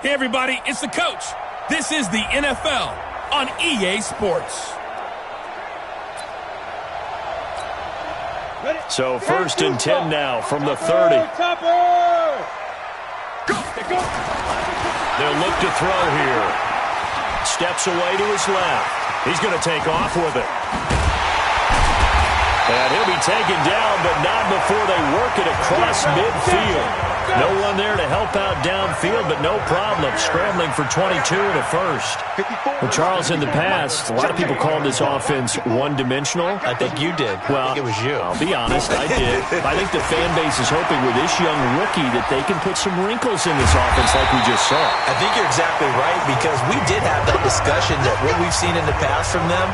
Hey, everybody, it's the coach. This is the NFL on EA Sports. So 1st and 10 now from the 30. They'll look to throw here. Steps away to his left. He's going to take off with it. And he'll be taken down, but not before they work it across midfield. No one there to help out downfield, but no problem. Scrambling for 22 and a first. Well, Charles, in the past, a lot of people called this offense one-dimensional. I think you did. Well, I think it was you. I'll be honest, I did. I think the fan base is hoping with this young rookie that they can put some wrinkles in this offense like we just saw. I think you're exactly right, because we did have that discussion that what we've seen in the past from them,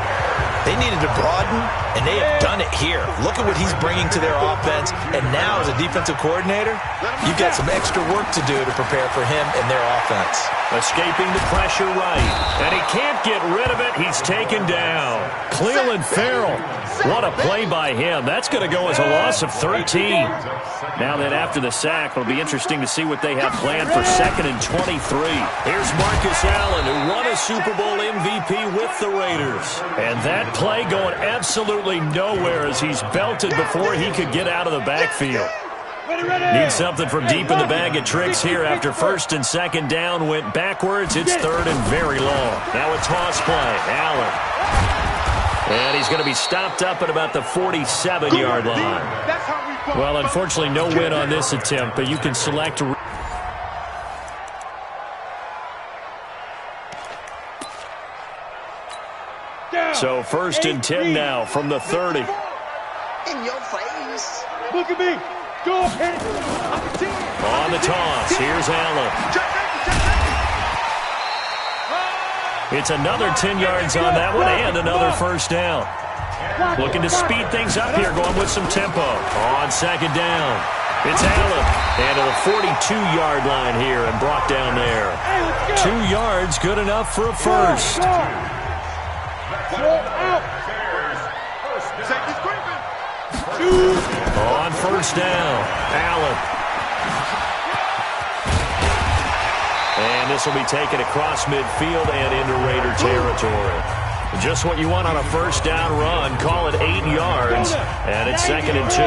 they needed to broaden, and they have done it here. Look at what he's bringing to their offense, and now as a defensive coordinator, you've got some extra work to do to prepare for him and their offense. Escaping the pressure right, and he can't get rid of it. He's taken down. Cleveland Farrell. What a play by him. That's going to go as a loss of 13. Now then, after the sack, it'll be interesting to see what they have planned for 2nd and 23. Here's Marcus Allen, who won a Super Bowl MVP with the Raiders. And that play going absolutely nowhere as he's belted before he could get out of the backfield. Needs something from deep in the bag of tricks here after 1st and 2nd down. Went backwards. It's 3rd and very long. Now a toss play. Allen. And he's going to be stopped up at about the 47-yard line. Well, unfortunately, no win on this attempt, but you can select. So 1st and 10 now from the 30. In your face. Look at me. Go ahead. On the toss, here's Allen. It's another 10 yards on that one and another 1st down. Looking to speed things up here, going with some tempo. On 2nd down, it's Allen. And to the 42-yard line here and brought down there. 2 yards, good enough for a first. On 1st down, Allen. And this will be taken across midfield and into Raider territory. Just what you want on a 1st down run. Call it 8 yards. And it's 2nd and 2.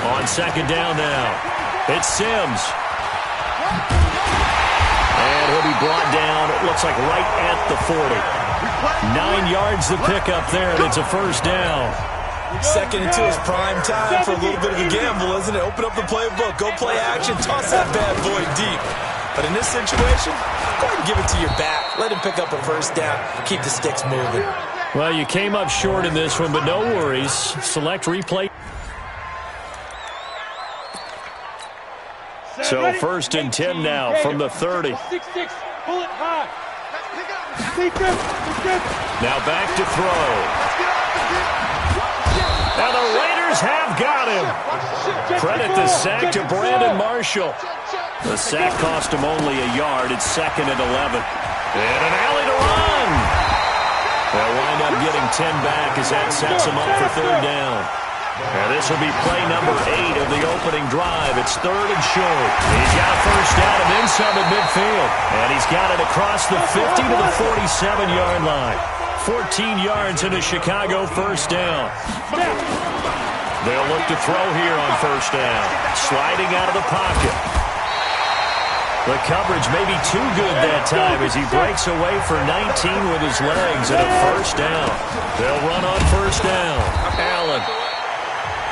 On 2nd down now, it's Sims. And he'll be brought down, it looks like right at the 40. 9 yards to pick up there, and it's a 1st down. 2nd and 2 is prime time for a little bit of a gamble, isn't it? Open up the playbook, go play action, toss that bad boy deep. But in this situation, go ahead and give it to your back. Let him pick up a 1st down, keep the sticks moving. Well, you came up short in this one, but no worries. Select replay. So 1st and 10 now from the 30. Now back to throw. Now the Raiders have got him. Credit the sack to Brandon Marshall. The sack cost him only a yard. It's 2nd and 11. And an alley to run. They'll wind up getting 10 back as that sets him up for 3rd down. And this will be play number 8 of the opening drive. It's 3rd and short. He's got a 1st down and then some at midfield. And he's got it across the 50 to the 47-yard line. 14 yards into Chicago 1st down. They'll look to throw here on 1st down. Sliding out of the pocket. The coverage may be too good that time as he breaks away for 19 with his legs and a 1st down. They'll run on 1st down. Allen.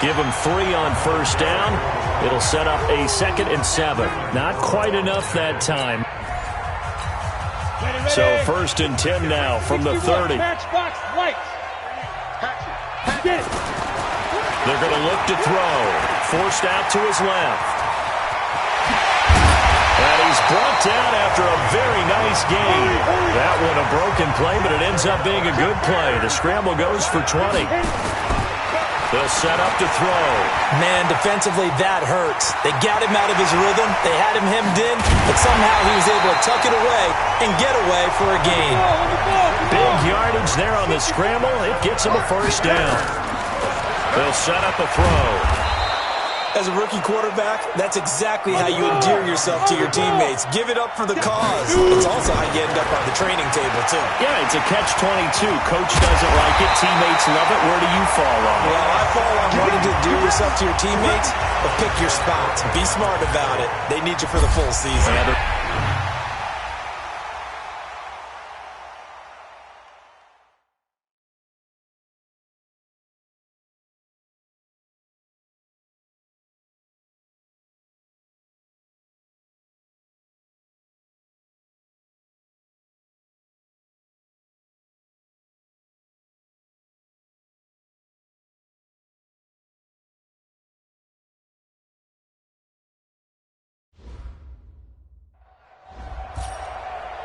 Give him 3 on 1st down. It'll set up a 2nd and 7. Not quite enough that time. So 1st and 10 now from the 30. They're going to look to throw. Forced out to his left. And he's brought down after a very nice gain. That one a broken play, but it ends up being a good play. The scramble goes for 20. They'll set up to throw. Man, defensively, that hurts. They got him out of his rhythm. They had him hemmed in, but somehow he was able to tuck it away and get away for a gain. Big yardage there on the scramble. It gets him a 1st down. They'll set up a throw. As a rookie quarterback, that's exactly how you endear yourself to your teammates. Give it up for the cause. It's also how you end up on the training table, too. Yeah, it's a catch-22. Coach doesn't like it. Teammates love it. Where do you fall on it? Well, I fall on wanting to endear yourself to your teammates, but pick your spots. Be smart about it. They need you for the full season.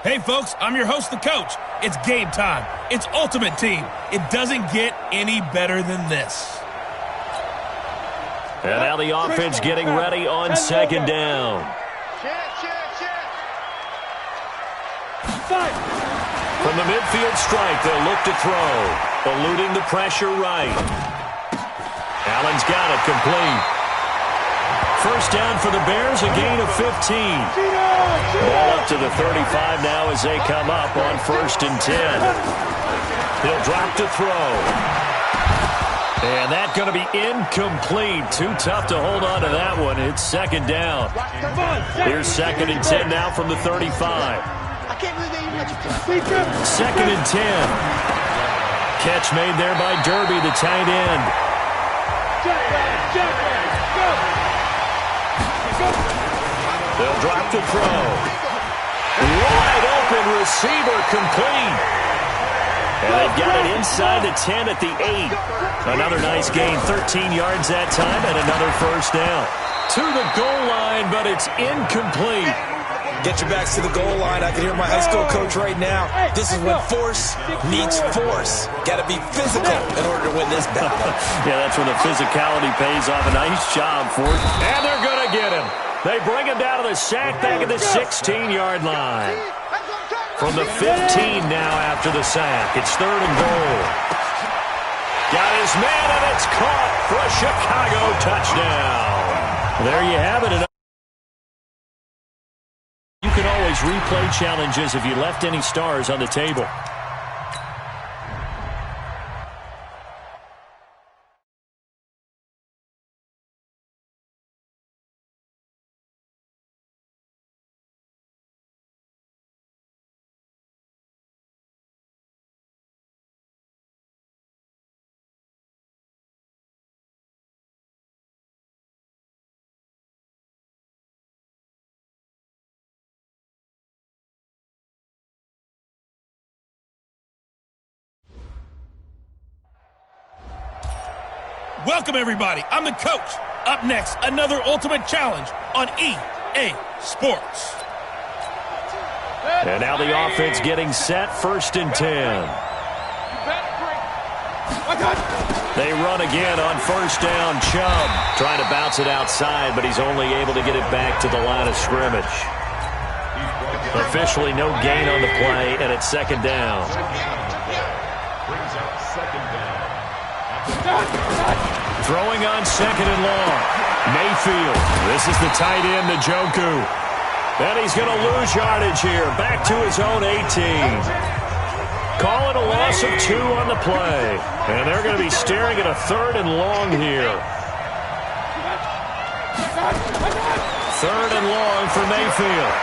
Hey, folks, I'm your host, the coach. It's game time. It's Ultimate Team. It doesn't get any better than this. And now the offense getting ready on second down. From the midfield strike, they'll look to throw. Eluding the pressure right. Allen's got it complete. First down for the Bears, a gain of 15. Ball up to the 35 now as they come up on 1st and 10. He'll drop to throw. And that's going to be incomplete. Too tough to hold on to that one. It's second down. Here's 2nd and 10 now from the 35. 2nd and 10. Catch made there by Derby, the tight end. They'll drop to throw. Wide open receiver complete. And they've got it inside the 10 at the 8. Another nice gain, 13 yards that time, and another first down. To the goal line, but it's incomplete. Get your backs to the goal line. I can hear my high school coach right now. This is when force meets force. Got to be physical in order to win this battle. Yeah, that's where the physicality pays off. A nice job for it. And they're going to get him. They bring him down to the sack back at the 16-yard line. From the 15 now after the sack. It's 3rd and goal. Got his man, and it's caught for a Chicago touchdown. There you have it. You can always replay challenges if you left any stars on the table. Welcome, everybody. I'm the coach. Up next, another Ultimate Challenge on EA Sports. And now the offense getting set, 1st and 10. They run again on 1st down. Chubb trying to bounce it outside, but he's only able to get it back to the line of scrimmage. Officially no gain on the play, and it's 2nd down. Throwing on 2nd and long. Mayfield. This is the tight end, Njoku. And he's going to lose yardage here. Back to his own 18. Call it a loss of 2 on the play. And they're going to be staring at a 3rd and long here. 3rd and long for Mayfield.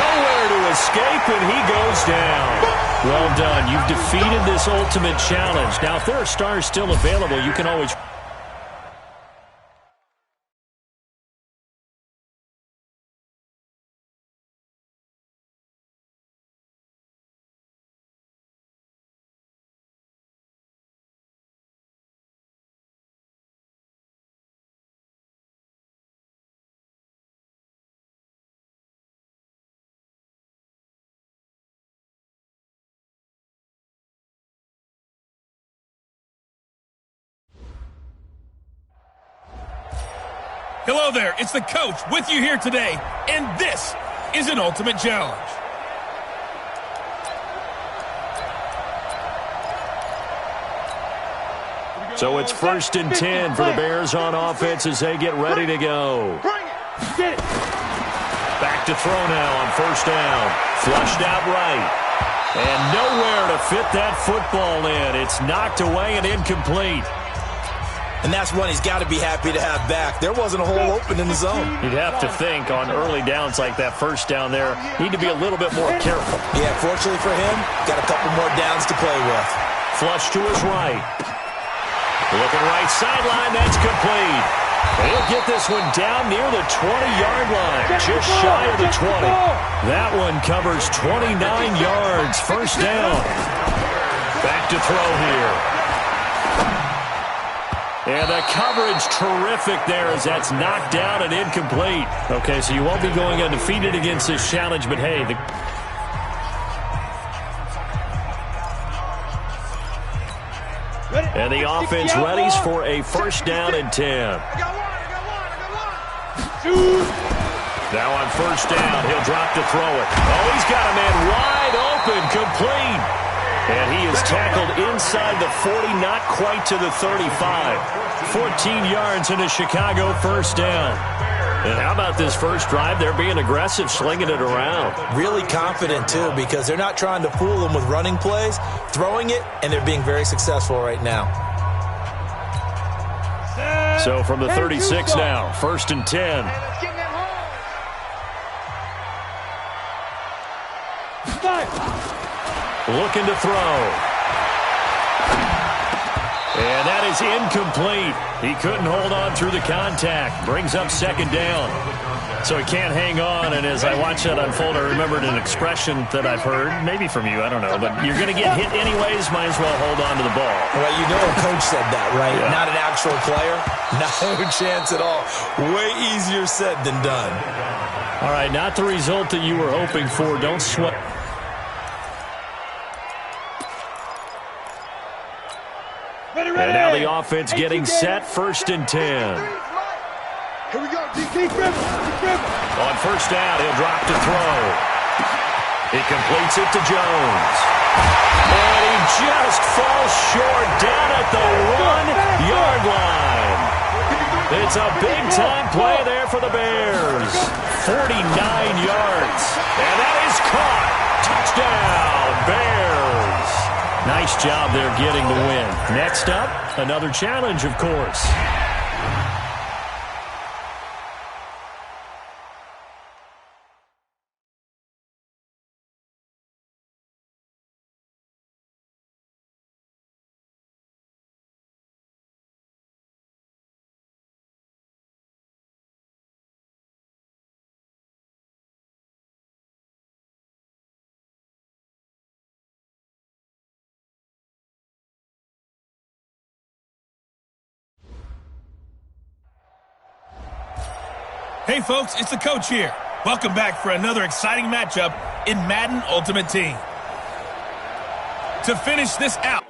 Nowhere to escape, and he goes down. Well done. You've defeated this Ultimate Challenge. Now, if there are stars still available, you can always... Hello there, it's the coach with you here today, and this is an Ultimate Challenge. So it's 1st and 10 for the Bears on offense as they get ready to go. Get it. Back to throw now on 1st down. Flushed out right. And nowhere to fit that football in. It's knocked away and incomplete. And that's one he's got to be happy to have back. There wasn't a hole open in the zone. You'd have to think on early downs like that 1st down there, need to be a little bit more careful. Yeah, fortunately for him, got a couple more downs to play with. Flush to his right. Looking right sideline, that's complete. He'll get this one down near the 20-yard line, just shy of the 20. That one covers 29 yards, 1st down. Back to throw here. And the coverage terrific there as that's knocked down and incomplete. Okay, so you won't be going undefeated against this challenge, but hey, and the offense readies for a 1st down and 10. Now on 1st down, he'll drop to throw it. Oh, he's got a man wide open, complete. And he is tackled inside the 40, not quite to the 35. 14 yards into Chicago, 1st down. And how about this first drive? They're being aggressive, slinging it around. Really confident, too, because they're not trying to fool them with running plays, throwing it, and they're being very successful right now. So from the 36 now, 1st and 10. Looking to throw. And that is incomplete. He couldn't hold on through the contact. Brings up 2nd down. So he can't hang on, and as I watch that unfold, I remembered an expression that I've heard, maybe from you, I don't know, but you're going to get hit anyways, might as well hold on to the ball. Well, you know a coach said that, right? Yeah. Not an actual player. No chance at all. Way easier said than done. All right, not the result that you were hoping for. Don't sweat. And now the offense getting set, 1st and 10. Here we go. Keep dribbling. On 1st down, he'll drop to throw. He completes it to Jones. And he just falls short down at the 1-yard line. It's a big-time play there for the Bears. 49 yards. And that is caught. Touchdown, Bears. Nice job there getting the win. Next up, another challenge, of course. Hey folks, it's the coach here. Welcome back for another exciting matchup in Madden Ultimate Team. To finish this out,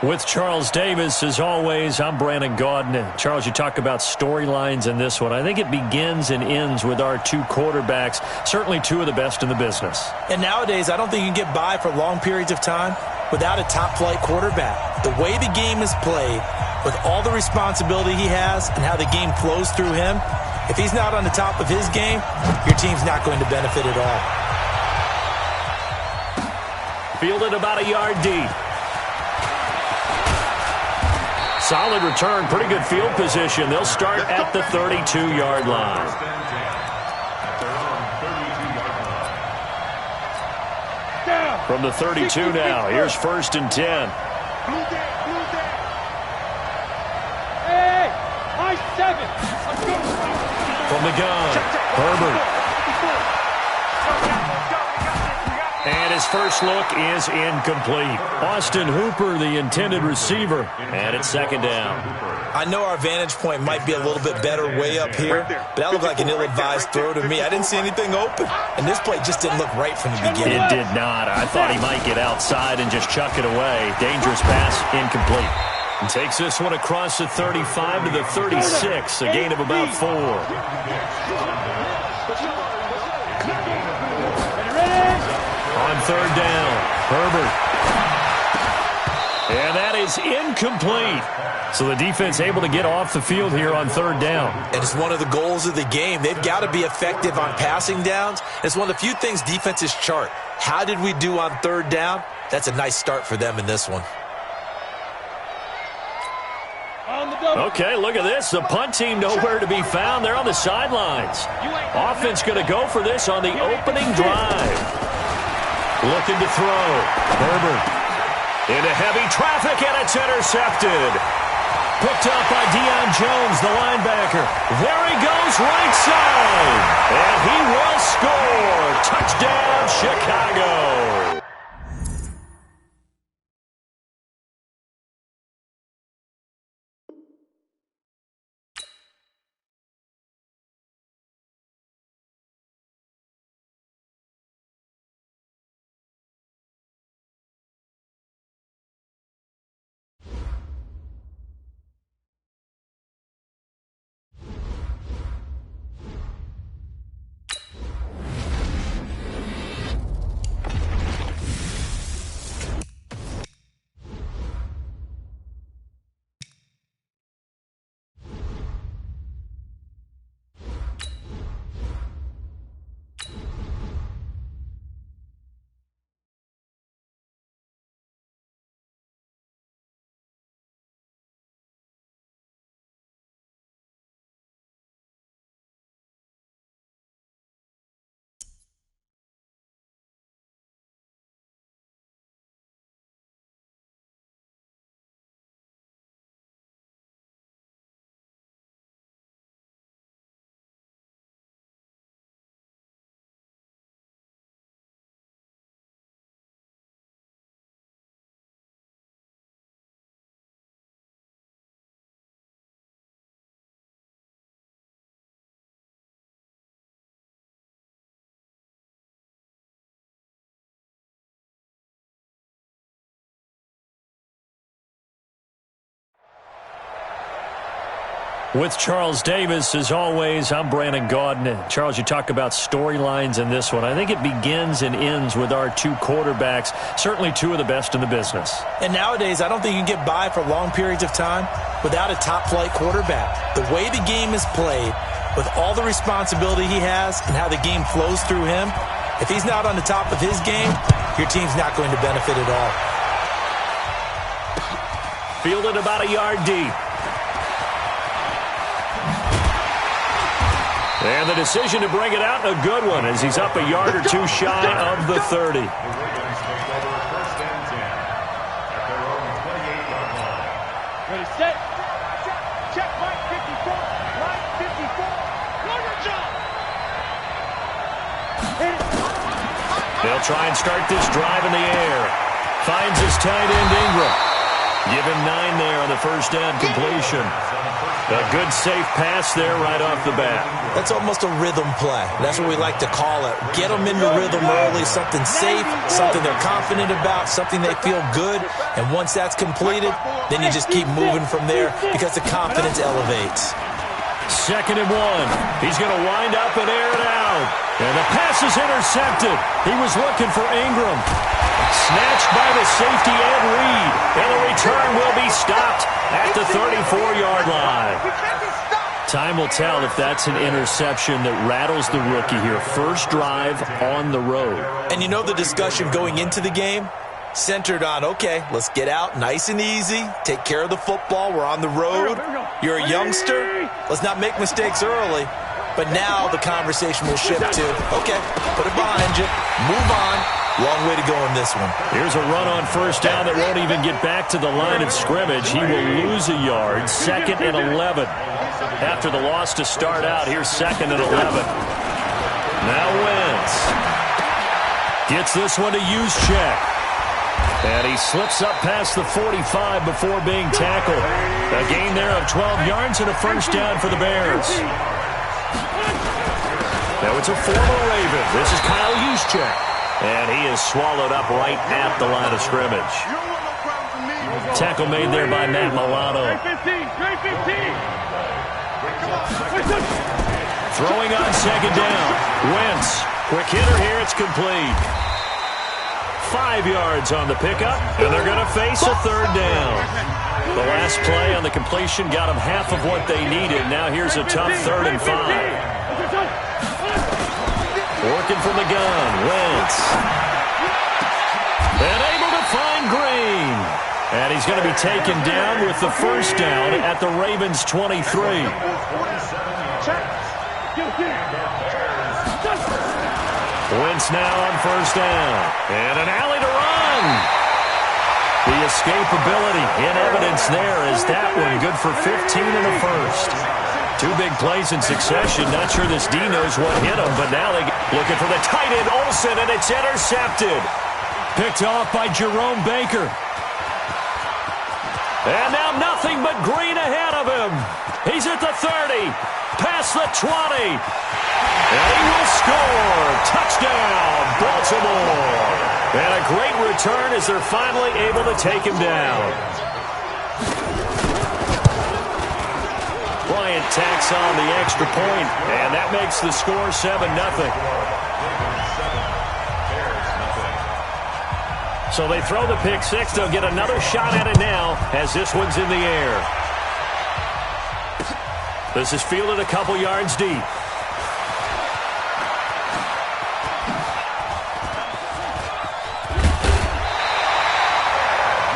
With Charles Davis, as always, I'm Brandon Gaudin. And Charles, you talk about storylines in this one. I think it begins and ends with our two quarterbacks, certainly two of the best in the business. And nowadays, I don't think you can get by for long periods of time without a top-flight quarterback. The way the game is played, with all the responsibility he has and how the game flows through him, if he's not on the top of his game, your team's not going to benefit at all. Fielded about a yard deep. Solid return, pretty good field position. They'll start at the 32-yard line. From the 32 now, here's 1st and 10. Hey, high 7. From the gun, Herbert. And his first look is incomplete. Austin Hooper, the intended receiver, and it's 2nd down. I know our vantage point might be a little bit better way up here, but that looked like an ill-advised throw to me. I didn't see anything open, and this play just didn't look right from the beginning. It did not. I thought he might get outside and just chuck it away. Dangerous pass, incomplete. And takes this one across the 35 to the 36, a gain of about 4. On 3rd down, Herbert. And that is incomplete. So the defense able to get off the field here on 3rd down. And it's one of the goals of the game. They've got to be effective on passing downs. It's one of the few things defenses chart. How did we do on 3rd down? That's a nice start for them in this one. Okay, look at this. The punt team nowhere to be found. They're on the sidelines. Offense going to go for this on the opening drive. Looking to throw. Herbert into heavy traffic, and it's intercepted. Picked up by Deion Jones, the linebacker. There he goes, right side. And he will score. Touchdown, Chicago. With Charles Davis, as always, I'm Brandon Gaudin. And Charles, you talk about storylines in this one. I think it begins and ends with our two quarterbacks, certainly two of the best in the business. And nowadays, I don't think you can get by for long periods of time without a top-flight quarterback. The way the game is played, with all the responsibility he has and how the game flows through him, if he's not on the top of his game, your team's not going to benefit at all. Fielded about a yard deep. And the decision to bring it out, a good one, as he's up a yard or two shy of the 30. Ready, set. Check, line 54. Line 54. Corner jump. They'll try and start this drive in the air. Finds his tight end, Ingram. Give him 9 there on the first down completion. A good safe pass there right off the bat. That's almost a rhythm play. That's what we like to call it. Get them into rhythm early, something safe, something they're confident about, something they feel good. And once that's completed, then you just keep moving from there because the confidence elevates. 2nd and 1. He's going to wind up and air it out. And the pass is intercepted. He was looking for Ingram. Snatched by the safety Ed Reed. And the return will be stopped at the 34-yard line. Time will tell if that's an interception that rattles the rookie here. First drive on the road. And you know the discussion going into the game? Centered on, okay, let's get out nice and easy, take care of the football, we're on the road, you're a youngster, let's not make mistakes early. But now the conversation will shift to, okay, put it behind you, move on, long way to go in this one. Here's a run on first down that won't even get back to the line of scrimmage. He will lose a yard, 2nd and 11. After the loss to start out, here's 2nd and 11. Now Wentz gets this one to Juszczyk. And he slips up past the 45 before being tackled. A gain there of 12 yards and a first down for the Bears. Now it's a former Raven. This is Kyle Juszczyk. And he is swallowed up right at the line of scrimmage. Tackle made there by Matt Milano. Throwing on 2nd down. Wentz. Quick hitter here. It's complete. 5 yards on the pickup, and they're going to face a 3rd down. The last play on the completion got them half of what they needed. Now here's a tough 3rd and 5. Working from the gun, Wentz. And able to find Green. And he's going to be taken down with the first down at the Ravens' 23. Wentz now on first down. And an alley to run. The escapability in evidence there is that one good for 15 in the first. 2 big plays in succession. Not sure this D knows what hit him, but now they looking for the tight end Olsen, and it's intercepted. Picked off by Jerome Baker. And now nothing but Green ahead of him. He's at the 30. Past the 20. And he will score. Touchdown, Baltimore. And a great return as they're finally able to take him down. Bryant tacks on the extra point, and that makes the score 7-0. So they throw the pick six. They'll get another shot at it now as this one's in the air. This is fielded a couple yards deep.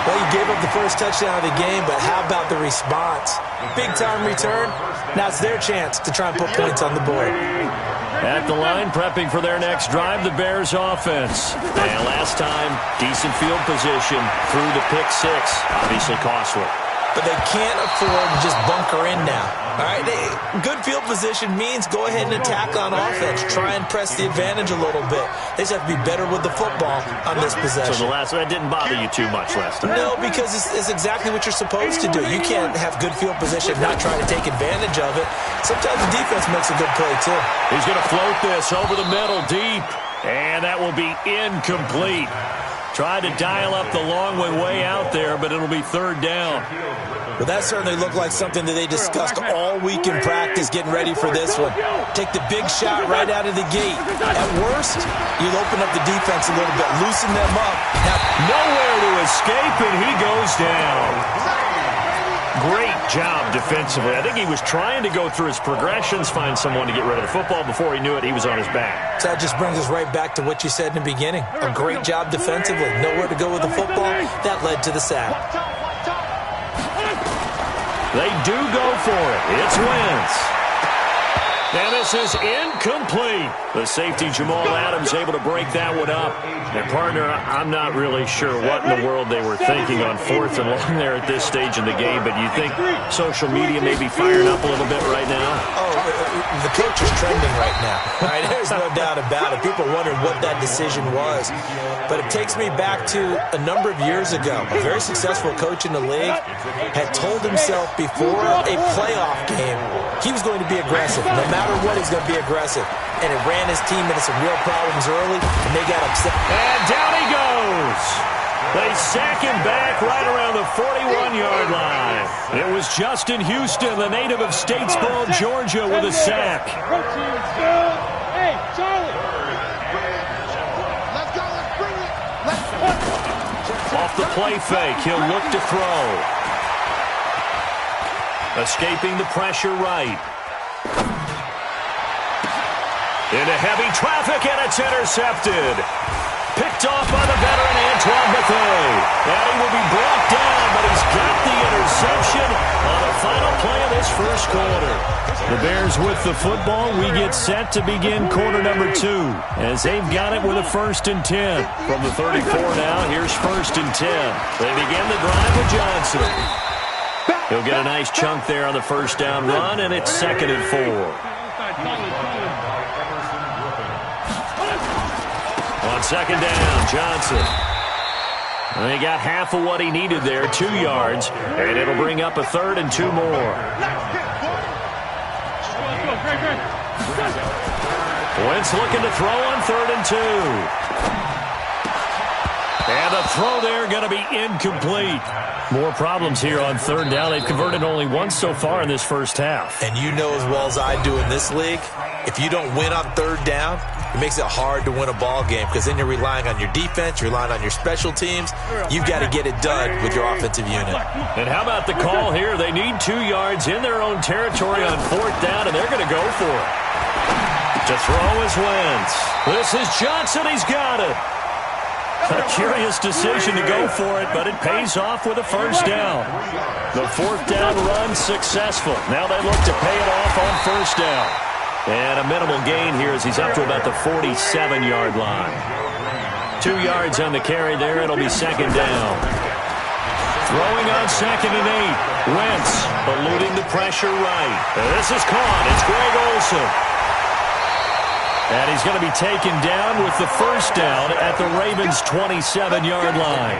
Well, you gave up the first touchdown of the game, but how about the response? Big-time return. Now it's their chance to try and put points on the board. At the line, prepping for their next drive, the Bears offense. And last time, decent field position through the pick six. Obviously costly. But they can't afford to just bunker in now. All right, good field position means go ahead and attack on offense. Try and press the advantage a little bit. They just have to be better with the football on this possession. So that didn't bother you too much last time? No, because it's exactly what you're supposed to do. You can't have good field position and not try to take advantage of it. Sometimes the defense makes a good play, too. He's going to float this over the middle deep. And that will be incomplete. Tried to dial up the long one way out there, but it'll be third down. Well, that certainly looked like something that they discussed all week in practice, getting ready for this one. Take the big shot right out of the gate. At worst, you'll open up the defense a little bit, loosen them up. Now, nowhere to escape, and he goes down. Great job defensively. I think he was trying to go through his progressions, find someone to get rid of the football. Before he knew it, he was on his back. So that just brings us right back to what you said in the beginning. A great job defensively. Nowhere to go with the football. That led to the sack. They do go for it. It's Wentz. And this is incomplete. The safety, Jamal Adams, able to break that one up. And, partner, I'm not really sure what in the world they were thinking on 4th and long there at this stage in the game, but you think social media may be firing up a little bit right now? Oh, the coach is trending right now. All right, there's no doubt about it. People wondering what that decision was. But it takes me back to a number of years ago. A very successful coach in the league had told himself before a playoff game he was going to be aggressive. No matter what, he's going to be aggressive. And it ran his team into some real problems early, and they got upset. And down he goes. They sack him back right around the 41-yard line. It was Justin Houston, the native of Statesboro, Georgia, with a sack. Hey, Charlie. Let's go. Let's bring it. Let's Off the play fake, he'll look to throw. Escaping the pressure right. Into heavy traffic, and it's intercepted. Picked off by the veteran Antoine Bethea. And he will be brought down, but he's got the interception on the final play of this first quarter. The Bears with the football. We get set to begin quarter number 2 as they've got it with a 1st and 10. From the 34 now, here's 1st and 10. They begin the drive with Johnson. He'll get a nice chunk there on the first down run, and it's 2nd and 4. On 2nd down, Johnson. And he got half of what he needed there, 2 yards, and it'll bring up a 3rd and 2 more. Wentz looking to throw on 3rd and 2. And the throw there going to be incomplete. More problems here on 3rd down. They've converted only once so far in this first half. And you know as well as I do in this league, if you don't win on 3rd down, it makes it hard to win a ball game because then you're relying on your defense, you're relying on your special teams. You've got to get it done with your offensive unit. And how about the call here? They need 2 yards in their own territory on 4th down, and they're going to go for it. To throw is Wentz. This is Johnson. He's got it. A curious decision to go for it, but it pays off with a 1st down. The 4th down run successful. Now they look to pay it off on 1st down. And a minimal gain here as he's up to about the 47-yard line. 2 yards on the carry there. It'll be 2nd down. Throwing on 2nd and 8. Wentz eluding the pressure right. This is caught. It's Greg Olsen. And he's going to be taken down with the 1st down at the Ravens' 27-yard line.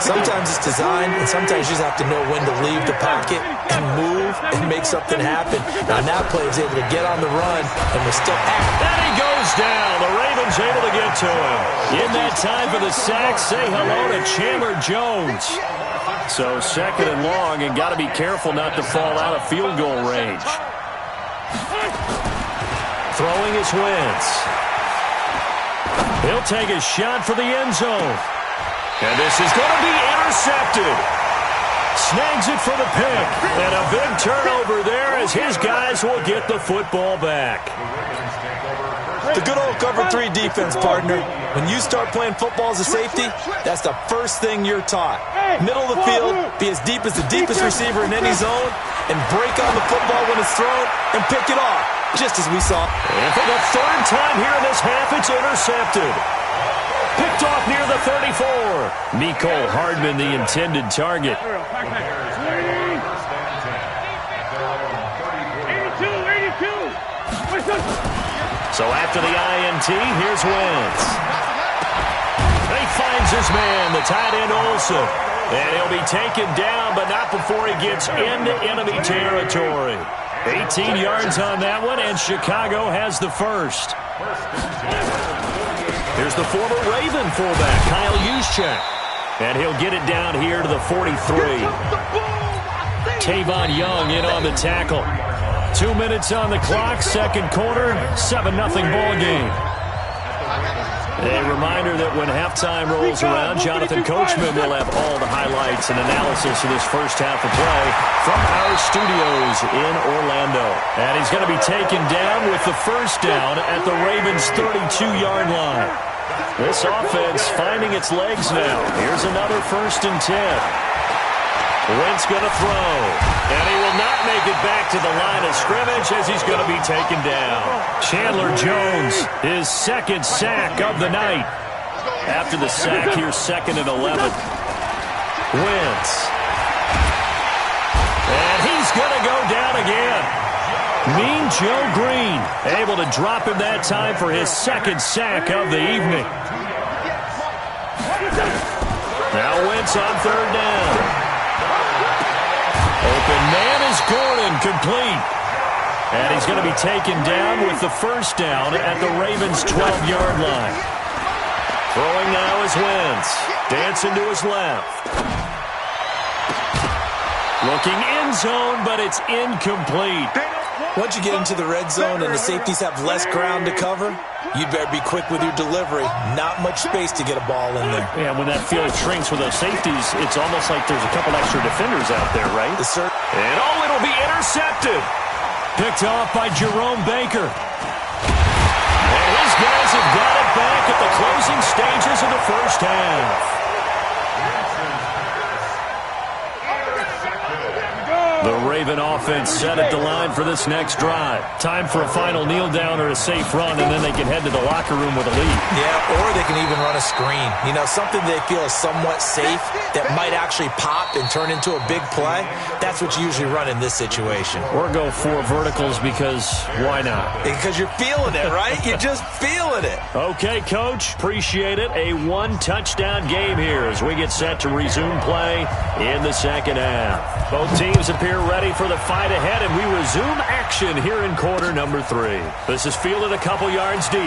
Sometimes it's designed, and sometimes you just have to know when to leave the pocket and move and make something happen. Now, that player is able to get on the run, and we're still at. And he goes down. The Ravens able to get to him. In that time for the sack, say hello to Chandler Jones. So 2nd and long, and got to be careful not to fall out of field goal range. Throwing his Wentz. He'll take a shot for the end zone. And this is going to be intercepted. Snags it for the pick. And a big turnover there as his guys will get the football back. The good old cover 3 defense, partner. When you start playing football as a safety, that's the first thing you're taught. Middle of the field, be as deep as the deepest receiver in any zone, and break on the football when it's thrown and pick it off, just as we saw. And for the 3rd time here in this half, it's intercepted. Picked off near the 34. Mecole Hardman, the intended target. 82. So after the INT, here's Wentz. He finds his man, the tight end Olsen. And he'll be taken down, but not before he gets into enemy territory. 18 yards on that one, and Chicago has the 1st. Here's the former Raven fullback, Kyle Juszczyk. And he'll get it down here to the 43. Tavon Young in on the tackle. 2 minutes on the clock, 2nd quarter, 7-0 ball game. A reminder that when halftime rolls around, Jonathan Coachman will have all the highlights and analysis of this first half of play from our studios in Orlando. And he's going to be taken down with the 1st down at the Ravens' 32-yard line. This offense finding its legs now. Here's another 1st and 10. Wentz going to throw. And he will not make it back to the line of scrimmage as he's going to be taken down. Chandler Jones, his second sack of the night. After the sack, here's 2nd and 11. Wentz. And he's going to go down again. Mean Joe Green able to drop him that time for his second sack of the evening. Now Wentz on 3rd down. Open man is Gordon, complete. And he's going to be taken down with the first down at the Ravens' 12-yard line. Throwing now is Wentz. Dancing to his left. Looking end zone, but it's incomplete. Once you get into the red zone and the safeties have less ground to cover, you'd better be quick with your delivery. Not much space to get a ball in there. Yeah, when that field shrinks with those safeties, it's almost like there's a couple extra defenders out there, right? Yes, sir. And it'll be intercepted. Picked off by Jerome Baker. And his guys have got it back at the closing stages of the first half. The Raven offense set at the line for this next drive. Time for a final kneel down or a safe run, and then they can head to the locker room with a lead. Yeah, or they can even run a screen. You know, something they feel is somewhat safe that might actually pop and turn into a big play. That's what you usually run in this situation. Or go 4 verticals because why not? Because you're feeling it, right? You're just feeling it. Okay, Coach. Appreciate it. A 1-touchdown game here as we get set to resume play in the second half. Both teams appear ready for the fight ahead, and we resume action here in quarter number 3. This is fielded a couple yards deep.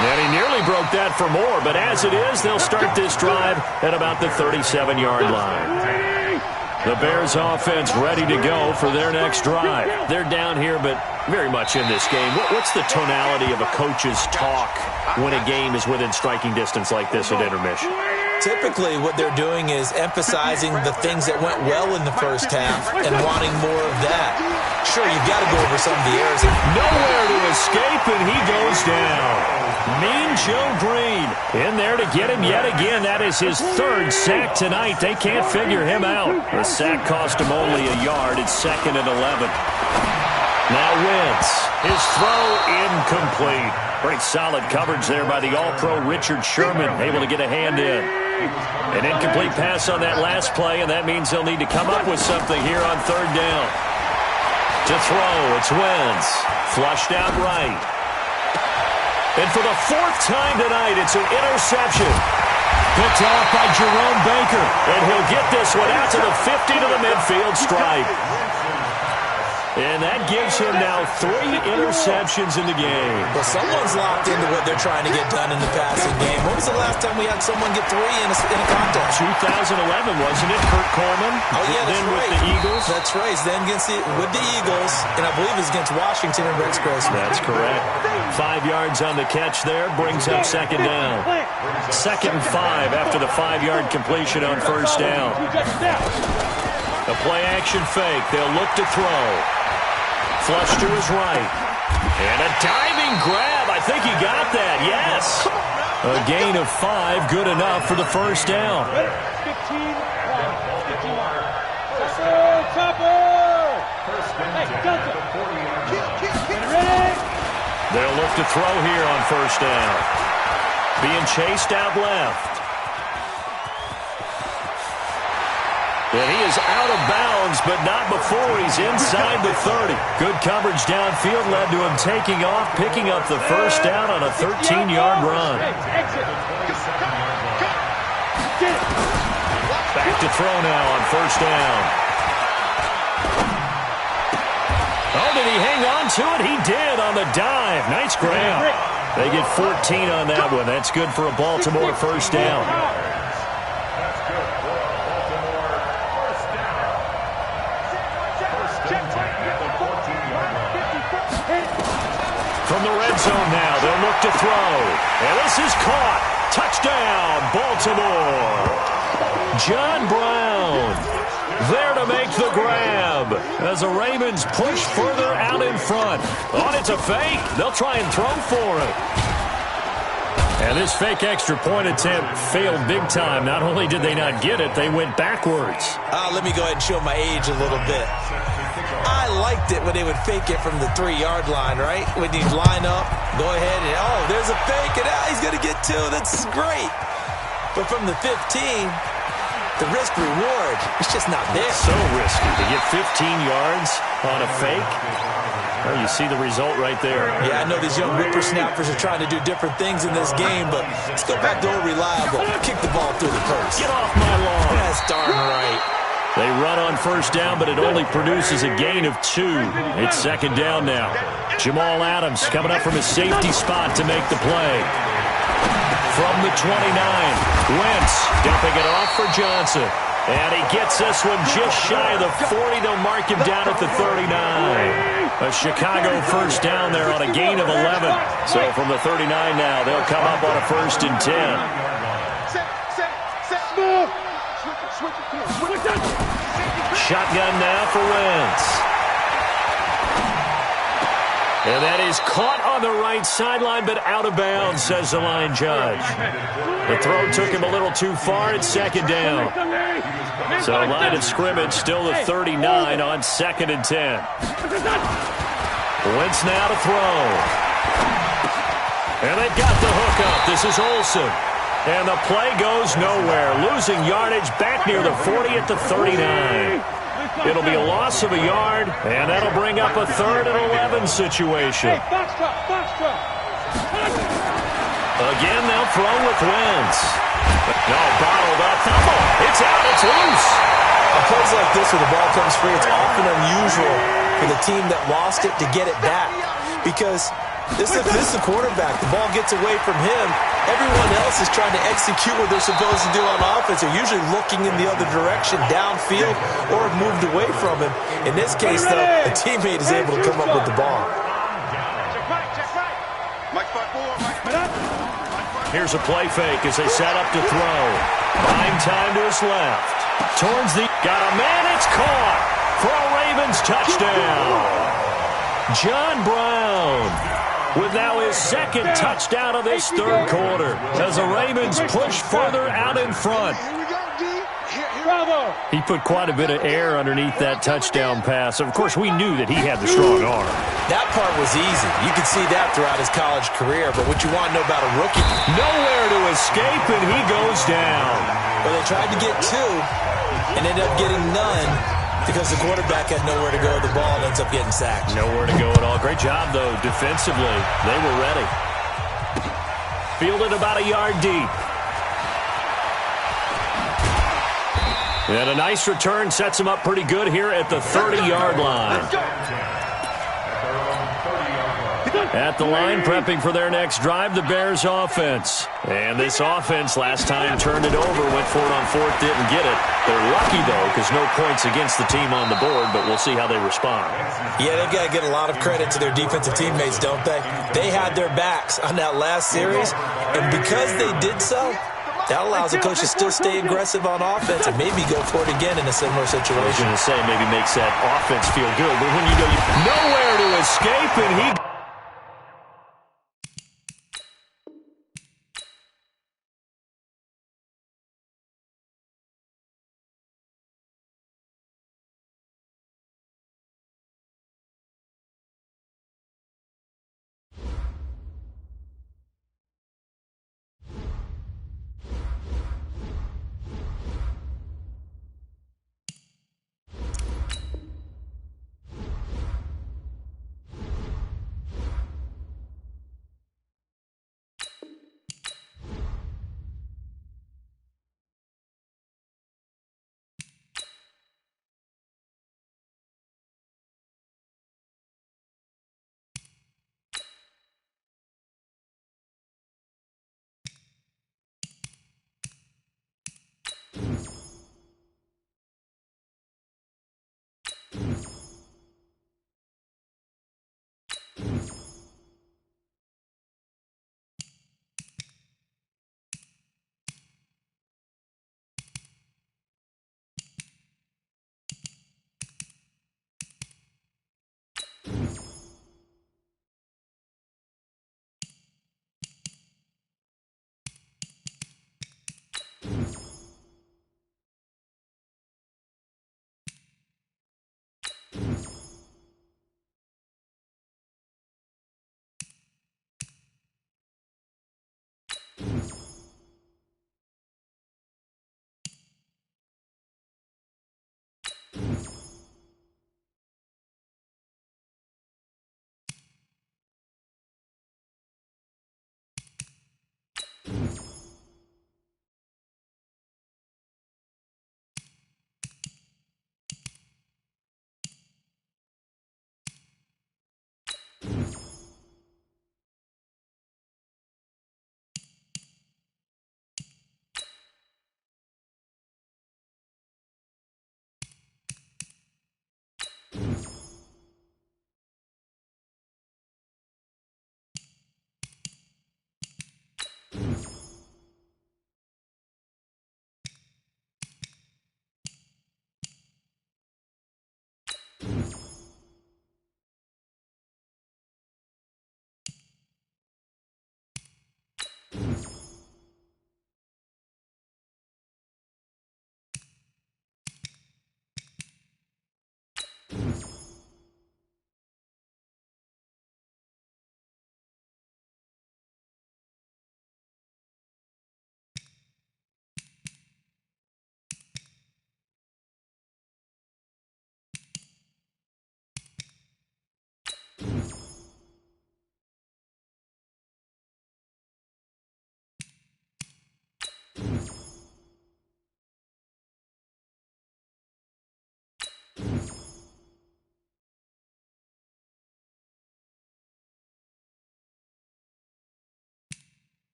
And he nearly broke that for more, but as it is, they'll start this drive at about the 37-yard line. The Bears offense ready to go for their next drive. They're down here, but very much in this game. What's the tonality of a coach's talk when a game is within striking distance like this at intermission? Typically, what they're doing is emphasizing the things that went well in the first half and wanting more of that. Sure, you've got to go over some of the errors. Nowhere to escape, and he goes down. Mean Joe Green in there to get him yet again. That is his 3rd sack tonight. They can't figure him out. The sack cost him only a yard. It's 2nd and 11. Now Wentz. His throw incomplete. Pretty solid coverage there by the All-Pro Richard Sherman. Able to get a hand in. An incomplete pass on that last play, and that means they'll need to come up with something here on 3rd down. To throw, it's Wentz. Flushed out right. And for the 4th time tonight, it's an interception. Picked off by Jerome Baker. And he'll get this one out to the 50 to the midfield stripe. And that gives him now 3 interceptions in the game. Well, someone's locked into what they're trying to get done in the passing game. When was the last time we had someone get 3 in a contest? 2011, wasn't it? Kurt Coleman. Oh, yeah, that's then right. with the Eagles. That's right. Then with the Eagles, and I believe it's against Washington and Rex Grossman. That's correct. 5 yards on the catch there. Brings up 2nd down. 2nd and 5 after the 5-yard completion on 1st down. A play-action fake. They'll look to throw. Flush to his right. And a diving grab. I think he got that. Yes. A gain of 5. Good enough for the 1st down. 15. They'll look to throw here on 1st down. Being chased out left. And he is out of bounds, but not before he's inside the 30. Good coverage downfield led to him taking off, picking up the 1st down on a 13-yard run. Back to throw now on 1st down. Oh, did he hang on to it? He did on the dive. Nice grab. They get 14 on that one. That's good for a Baltimore 1st down. From the red zone now, they'll look to throw. And this is caught. Touchdown, Baltimore. John Brown there to make the grab as the Ravens push further out in front. Oh, it's a fake. They'll try and throw for it. And this fake extra point attempt failed big time. Not only did they not get it, they went backwards. Let me go ahead and show my age a little bit. I liked it when they would fake it from the 3-yard line, right? When you line up, go ahead and, oh, there's a fake, and he's going to get 2. That's great. But from the 15, the risk-reward, it's just not there. So risky to get 15 yards on a fake. Well, you see the result right there. Yeah, I know these young whippersnappers are trying to do different things in this game, but let's go back to old reliable. Kick the ball through the post. Get off my lawn. That's darn right. They run on first down, but it only produces a gain of 2. It's second down now. Jamal Adams coming up from his safety spot to make the play. From the 29, Wentz dumping it off for Johnson. And he gets this one just shy of the 40. They'll mark him down at the 39. A Chicago first down there on a gain of 11. So from the 39 now, they'll come up on a 1st and 10. Shotgun now for Wentz. And that is caught on the right sideline, but out of bounds, says the line judge. The throw took him a little too far. It's second down. So line of scrimmage still the 39 on 2nd and 10. Wentz now to throw. And they've got the hook up. This is Olsen. And the play goes nowhere. Losing yardage back near the 40 at the 39. It'll be a loss of a yard, and that'll bring up a 3rd and 11 situation. Again, they'll throw with Wentz. No, bottled up. It's out. It's loose. On plays like this where the ball comes free, it's often unusual for the team that lost it to get it back. Because this is the quarterback. The ball gets away from him. Everyone else is trying to execute what they're supposed to do on offense. They're usually looking in the other direction, downfield, or have moved away from him. In this case, though, the teammate is able to come up with the ball. Here's a play fake as they set up to throw. Buying time to his left. Towards the... Got a man. It's caught for a Ravens touchdown. John Brown with now his 2nd touchdown of this 3rd quarter as the Ravens push further out in front. He put quite a bit of air underneath that touchdown pass. Of course, we knew that he had the strong arm. That part was easy. You could see that throughout his college career. But what you want to know about a rookie? Nowhere to escape, and he goes down. Well, they tried to get 2 and ended up getting none because the quarterback had nowhere to go with the ball and ends up getting sacked. Nowhere to go at all. Great job, though, defensively. They were ready. Fielded about a yard deep. And a nice return sets him up pretty good here at the 30-yard line. At the line, prepping for their next drive, the Bears offense. And this offense last time turned it over, went for it on 4th, didn't get it. They're lucky, though, because no points against the team on the board, but we'll see how they respond. Yeah, they've got to get a lot of credit to their defensive teammates, don't they? They had their backs on that last series, and because they did so, that allows the coach to still stay aggressive on offense and maybe go for it again in a similar situation. I was going to say maybe makes that offense feel good, but when you know nowhere to escape, and he...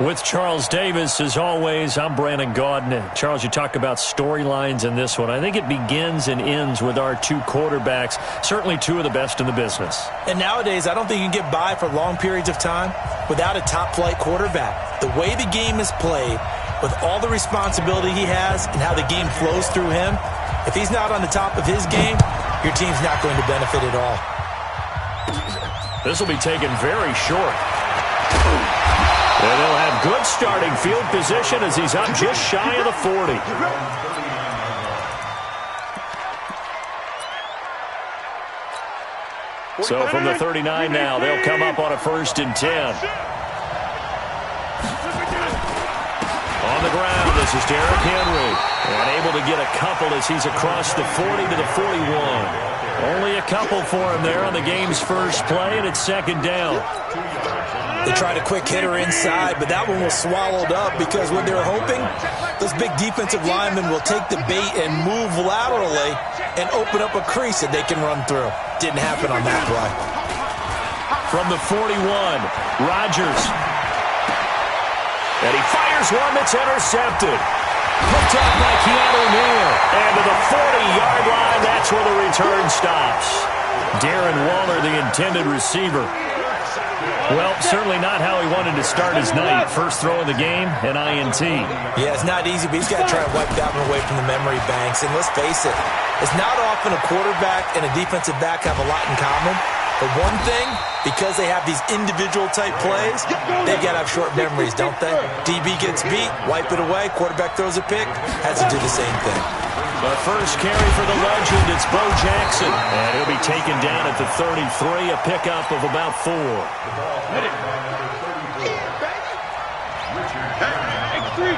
With Charles Davis, as always, I'm Brandon Gaudin. Charles, you talk about storylines in this one. I think it begins and ends with our two quarterbacks, certainly two of the best in the business. And nowadays, I don't think you can get by for long periods of time without a top-flight quarterback. The way the game is played, with all the responsibility he has and how the game flows through him, if he's not on the top of his game, your team's not going to benefit at all. This will be taken very short. And they'll have good starting field position as he's up just shy of the 40. So from the 39 now, they'll come up on a 1st and 10. On the ground, this is Derrick Henry. And able to get a couple as he's across the 40 to the 41. Only a couple for him there on the game's first play, and it's 2nd down. They tried a quick hitter inside, but that one was swallowed up because what they're hoping, those big defensive linemen will take the bait and move laterally and open up a crease that they can run through. Didn't happen on that play. From the 41, Rodgers. And he fires one that's intercepted. Picked up by Keanu Neal. And to the 40-yard line, that's where the return stops. Darren Waller, the intended receiver. Well, certainly not how he wanted to start his night. First throw of the game, an INT. Yeah, it's not easy, but he's got to try and wipe that one away from the memory banks. And let's face it, it's not often a quarterback and a defensive back have a lot in common. But one thing, because they have these individual-type plays, they've got to have short memories, don't they? DB gets beat, wipe it away, quarterback throws a pick, has to do the same thing. The first carry for the legend, it's Bo Jackson. And he'll be taken down at the 33, a pickup of about 4. X3,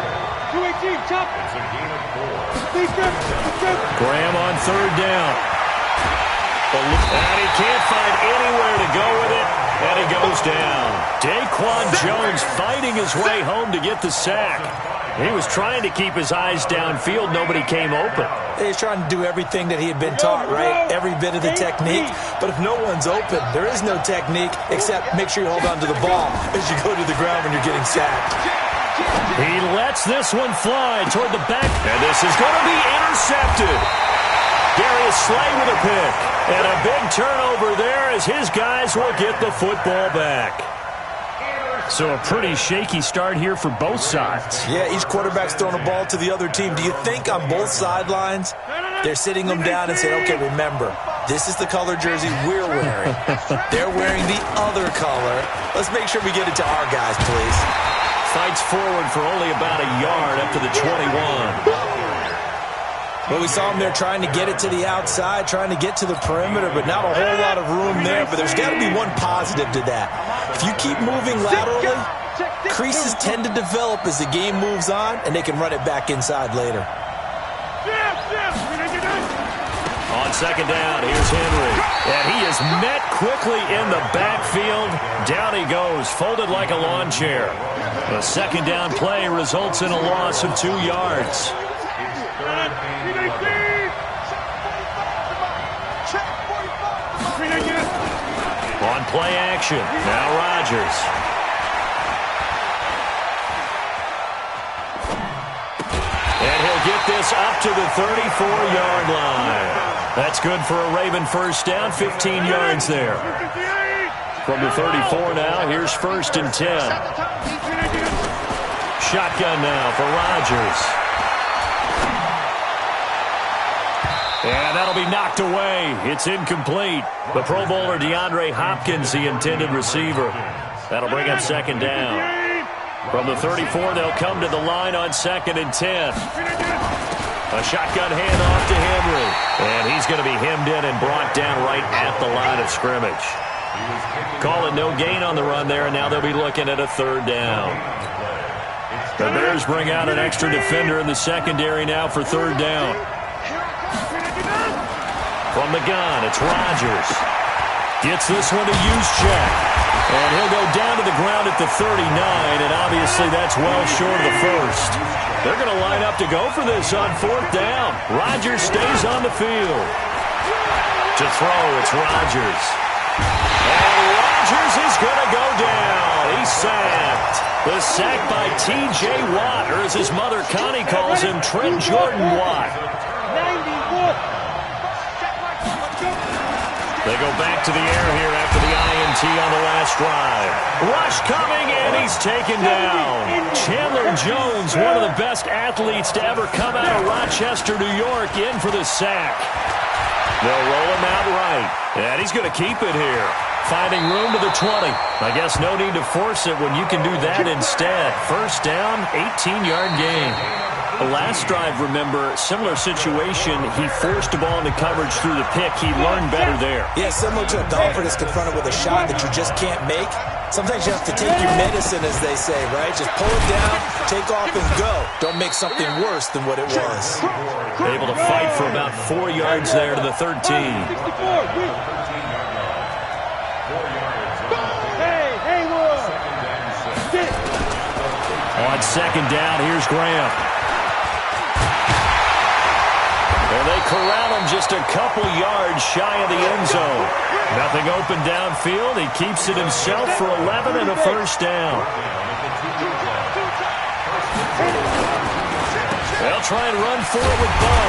218, chop. Graham on 3rd down. And he can't find anywhere to go with it, and he goes down. Daquan Jones fighting his way home to get the sack. He was trying to keep his eyes downfield. Nobody came open. He's trying to do everything that he had been taught, right? Every bit of the technique. But if no one's open, there is no technique except make sure you hold on to the ball as you go to the ground when you're getting sacked. He lets this one fly toward the back. And this is going to be intercepted. Darius Slay with a pick. And a big turnover there as his guys will get the football back. So a pretty shaky start here for both sides. Yeah, each quarterback's throwing a ball to the other team. Do you think on both sidelines they're sitting them down and saying, okay, remember, this is the color jersey we're wearing. They're wearing the other color. Let's make sure we get it to our guys, please. Fights forward for only about a yard up to the 21. Well, we saw him there trying to get it to the outside, trying to get to the perimeter, but not a whole lot of room there. But there's got to be one positive to that. If you keep moving laterally, creases tend to develop as the game moves on, and they can run it back inside later. On 2nd down, here's Henry. And he is met quickly in the backfield. Down he goes, folded like a lawn chair. The 2nd down play results in a loss of 2 yards. On play action, now Rodgers. And he'll get this up to the 34-yard line. That's good for a Raven 1st down, 15 yards there. From the 34 now, here's 1st and 10. Shotgun now for Rodgers. And that'll be knocked away. It's incomplete. The Pro Bowler DeAndre Hopkins, the intended receiver. That'll bring up 2nd down. From the 34, they'll come to the line on 2nd and 10. A shotgun handoff to Henry. And he's going to be hemmed in and brought down right at the line of scrimmage. Call it no gain on the run there, and now they'll be looking at a 3rd down. The Bears bring out an extra defender in the secondary now for 3rd down. From the gun, it's Rodgers. Gets this one to Juszczyk. And he'll go down to the ground at the 39, and obviously that's well short of the 1st. They're going to line up to go for this on 4th down. Rodgers stays on the field. To throw, it's Rodgers. And Rodgers is going to go down. He's sacked. The sack by T.J. Watt, or as his mother Connie calls him, Trent Jordan Watt. 91. They go back to the air here after the INT on the last drive. Rush coming, and he's taken down. Chandler Jones, one of the best athletes to ever come out of Rochester, New York, in for the sack. They'll roll him out right, and he's going to keep it here. Finding room to the 20. I guess no need to force it when you can do that instead. First down, 18-yard gain. The last drive, remember, similar situation. He forced the ball into coverage through the pick. He learned better there. Yeah, similar to a golfer that's confronted with a shot that you just can't make. Sometimes you have to take your medicine, as they say, right? Just pull it down, take off, and go. Don't make something worse than what it was. Able to fight for about 4 yards there to the 13. On second down, here's Graham. And they corral him just a couple yards shy of the end zone. Nothing open downfield. He keeps it himself for 11 and a first down. They'll try and run for it with Bo.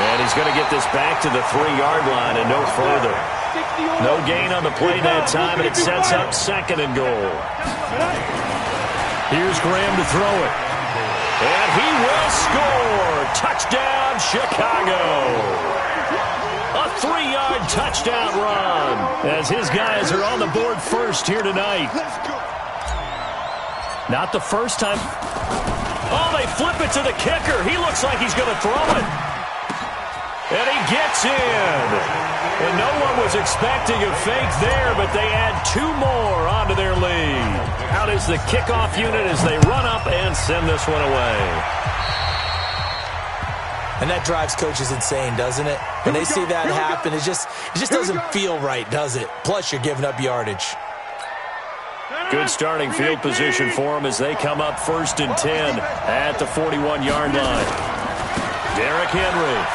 And he's going to get this back to the 3-yard line and no further. No gain on the play that time, and it sets up second and goal. Here's Graham to throw it. And he will score. Touchdown, Chicago. A 3-yard touchdown run as his guys are on the board first here tonight. Not the first time. Oh, they flip it to the kicker. He looks like he's going to throw it. And he gets in. And no one was expecting a fake there, but they add 2 more onto their lead. Out is the kickoff unit as they run up and send this one away. And that drives coaches insane, doesn't it? When they see that happen, it just doesn't feel right, does it? Plus, you're giving up yardage. Good starting field position for them as they come up 1st and 10 at the 41-yard line. Derrick Henry.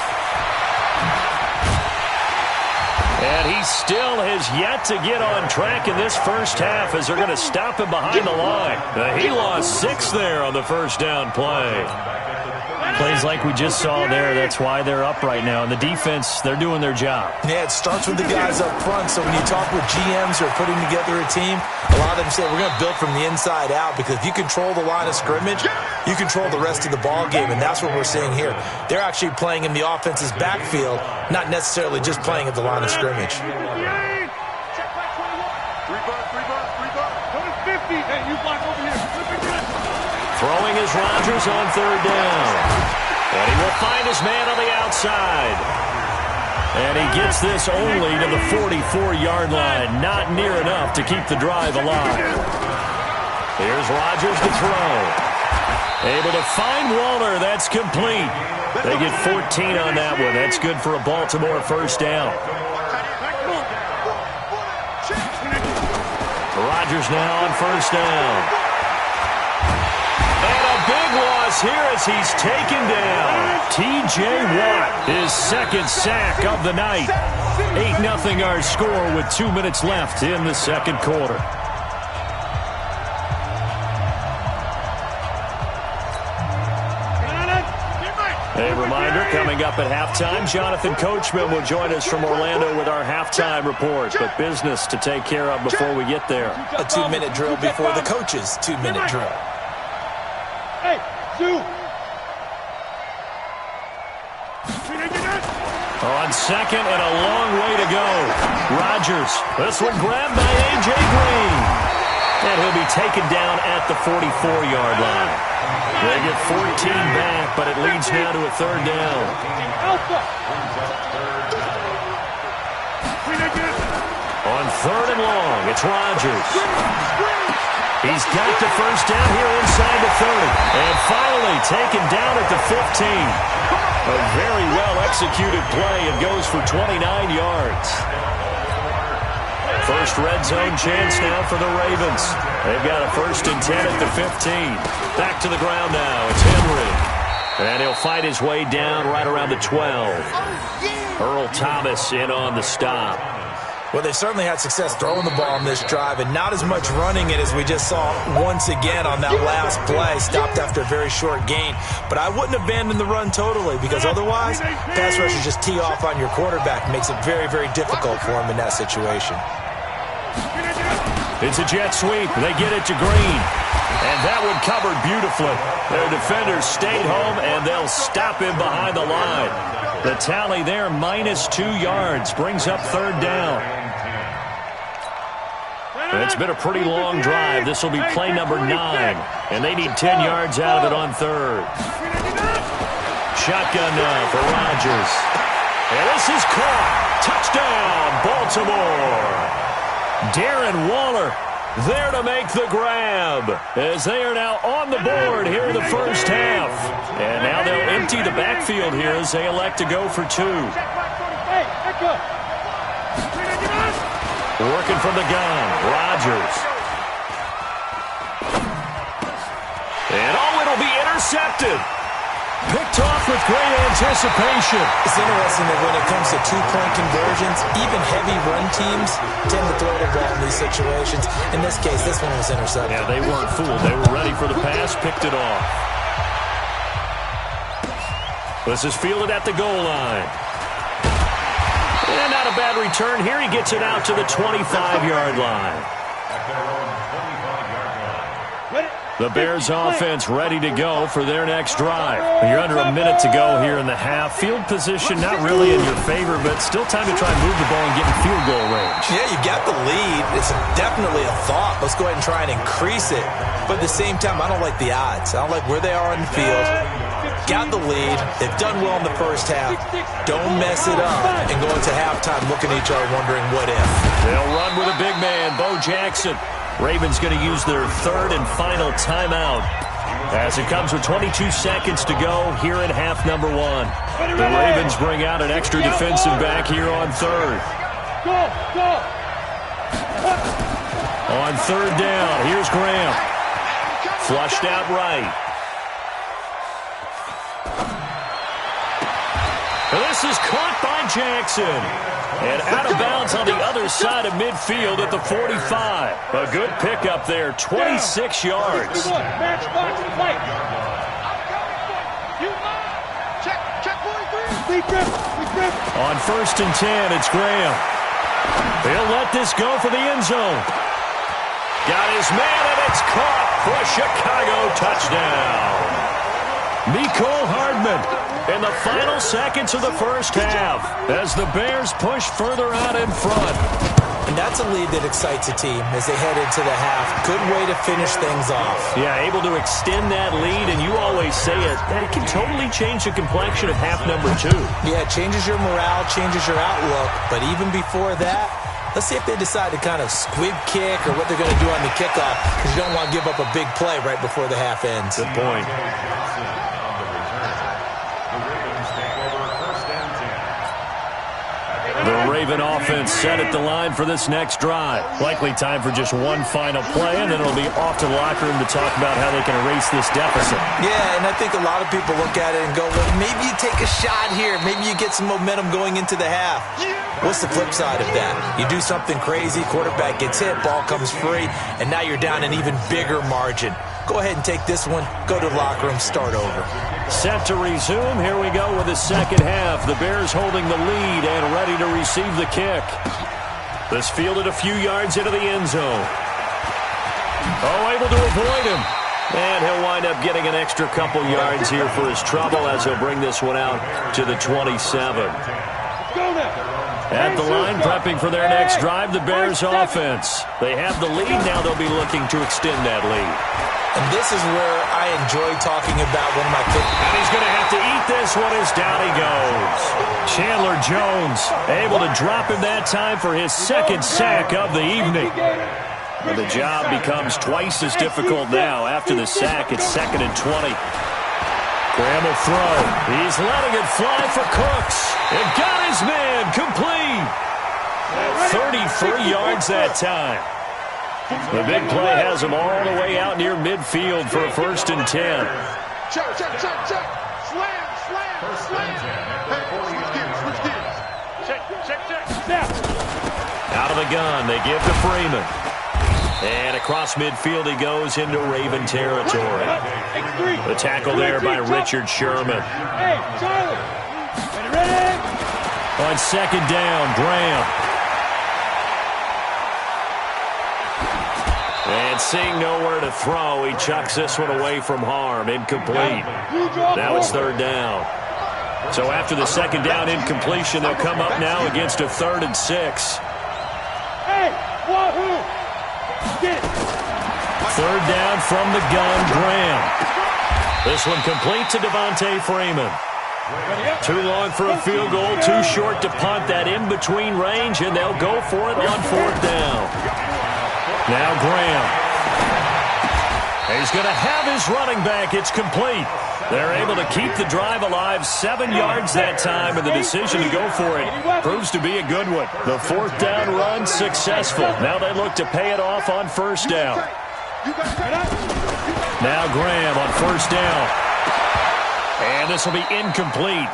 And he still has yet to get on track in this first half as they're going to stop him behind the line. He lost 6 there on the first down play. Plays like we just saw there, that's why they're up right now. And the defense, they're doing their job. Yeah, it starts with the guys up front. So when you talk with GMs who are putting together a team, a lot of them say we're going to build from the inside out, because if you control the line of scrimmage, you control the rest of the ball game, and that's what we're seeing here. They're actually playing in the offense's backfield, not necessarily just playing at the line of scrimmage. Throwing is Rodgers on 3rd down. And he will find his man on the outside. And he gets this only to the 44-yard line. Not near enough to keep the drive alive. Here's Rodgers to throw. Able to find Waller. That's complete. They get 14 on that one. That's good for a Baltimore first down. Rodgers now on 1st down. Big loss here as he's taken down. T.J. Watt, his 2nd sack of the night. 8-0 our score with 2 minutes left in the 2nd quarter. A reminder, coming up at halftime, Jonathan Coachman will join us from Orlando with our halftime report. But business to take care of before we get there. A 2-minute drill before the coach's 2-minute drill. Hey, Sue. On 2nd and a long way to go. Rodgers, this one grabbed by A.J. Green. And he'll be taken down at the 44-yard line. They get 14 back, but it leads now to a 3rd down. On 3rd and long, it's Rodgers. He's got the first down here inside the 30. And finally taken down at the 15. A very well-executed play. It goes for 29 yards. First red zone chance now for the Ravens. They've got a 1st and 10 at the 15. Back to the ground now. It's Henry. And he'll fight his way down right around the 12. Earl Thomas in on the stop. Well, they certainly had success throwing the ball on this drive and not as much running it as we just saw once again on that last play. Stopped after a very short gain. But I wouldn't abandon the run totally because otherwise, pass rushers just tee off on your quarterback. Makes it very, very difficult for him in that situation. It's a jet sweep. They get it to Green. And that one covered beautifully. Their defenders stayed home, and they'll stop him behind the line. The tally there, -2 yards, brings up 3rd down. It's been a pretty long drive. This will be play number 9, and they need 10 yards out of it on 3rd. Shotgun now for Rodgers. And this is caught. Touchdown, Baltimore. Darren Waller there to make the grab as they are now on the board here in the first half. And now they'll empty the backfield here as they elect to go for 2. Working from the gun, Rodgers. And it'll be intercepted. Picked off with great anticipation. It's interesting that when it comes to 2-point conversions, even heavy run teams tend to throw the ball in these situations. In this case, this one was intercepted. Yeah, they weren't fooled. They were ready for the pass, picked it off. This is fielded at the goal line. And not a bad return here. He gets it out to the 25-yard line. The Bears offense ready to go for their next drive. You're under a minute to go here in the half. Field position not really in your favor, but still time to try and move the ball and get in field goal range. Yeah, you got the lead. It's definitely a thought. Let's go ahead and try and increase it. But at the same time, I don't like the odds. I don't like where they are on the field. Got the lead. They've done well in the first half. Don't mess it up and go into halftime looking at each other wondering what if. They'll run with a big man, Bo Jackson. Ravens going to use their 3rd and final timeout as it comes with 22 seconds to go here in half number 1. The Ravens bring out an extra defensive back here on 3rd. On 3rd down, here's Graham. Flushed out right. And this is caught by Jackson. And out of bounds on the other side of midfield at the 45. A good pickup there, 26 yards. Check, On 1st and 10, it's Graham. He'll let this go for the end zone. Got his man, and it's caught for a Chicago touchdown. Mecole Hardman in the final seconds of the first half as the Bears push further out in front. And that's a lead that excites a team as they head into the half. Good way to finish things off. Yeah, able to extend that lead, and you always say it, that it can totally change the complexion of half number 2. Yeah, it changes your morale, changes your outlook. But even before that, let's see if they decide to kind of squib kick or what they're going to do on the kickoff, because you don't want to give up a big play right before the half ends. Good point. The Raven offense set at the line for this next drive. Likely time for just one final play, and then it'll be off to the locker room to talk about how they can erase this deficit. Yeah, and I think a lot of people look at it and go, well, maybe you take a shot here. Maybe you get some momentum going into the half. What's the flip side of that? You do something crazy, quarterback gets hit, ball comes free, and now you're down an even bigger margin. Go ahead and take this one, go to the locker room, start over. Set to resume. Here we go with the second half. The Bears holding the lead and ready to receive the kick. This fielded a few yards into the end zone. Oh, able to avoid him. And he'll wind up getting an extra couple yards here for his trouble as he'll bring this one out to the 27. At the line, prepping for their next drive, the Bears offense. They have the lead. Now they'll be looking to extend that lead. And this is where I enjoy talking about one of my favorites. And he's going to have to eat this one as down he goes. Chandler Jones able to drop him that time for his second sack of the evening. And the job becomes twice as difficult now. After the sack, it's 2nd and 20. Graham will throw. He's letting it fly for Cooks. And got his man complete. 33 yards that time. The big play has him all the way out near midfield for a 1st and 10. Check. Slam. Hey, switch gears. Check. Snap. Out of the gun, they give to Freeman. And across midfield he goes into Raven territory. The tackle there by Richard Sherman. Hey, Charlie. Ready? On second down, Graham. And seeing nowhere to throw, he chucks this one away from harm. Incomplete. Now it's third down. So after the second down incompletion, they'll come up now against a 3rd and 6. Hey, wahoo! Get it. Third down from the gun, Graham. This one complete to Devontae Freeman. Too long for a field goal, too short to punt. That in-between range, and they'll go for it on 4th down. Now Graham. He's going to have his running back. It's complete. They're able to keep the drive alive, 7 yards that time, and the decision to go for it proves to be a good one. The 4th down run successful. Now they look to pay it off on 1st down. Now Graham on 1st down. And this will be incomplete.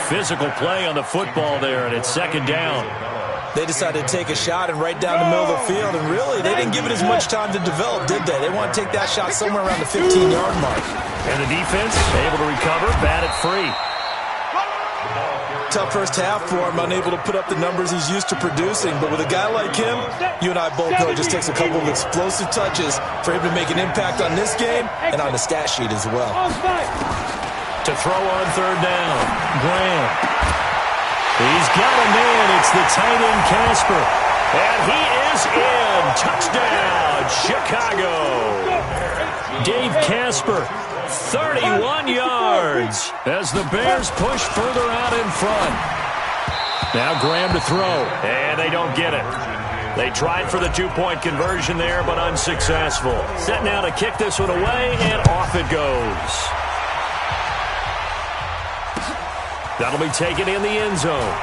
Physical play on the football there, and it's 2nd down. They decided to take a shot and right down the middle of the field, and really, they didn't give it as much time to develop, did they? They want to take that shot somewhere around the 15-yard mark. And the defense able to recover, bat it free. Tough first half for him, unable to put up the numbers he's used to producing, but with a guy like him, you and I both know it just takes a couple of explosive touches for him to make an impact on this game and on the stat sheet as well. To throw on 3rd down, Graham. He's got a man. It's the tight end, Casper. And he is in. Touchdown, Chicago. Dave Casper, 31 yards as the Bears push further out in front. Now Graham to throw, and they don't get it. They tried for the 2-point conversion there, but unsuccessful. Set now to kick this one away, and off it goes. That'll be taken in the end zone.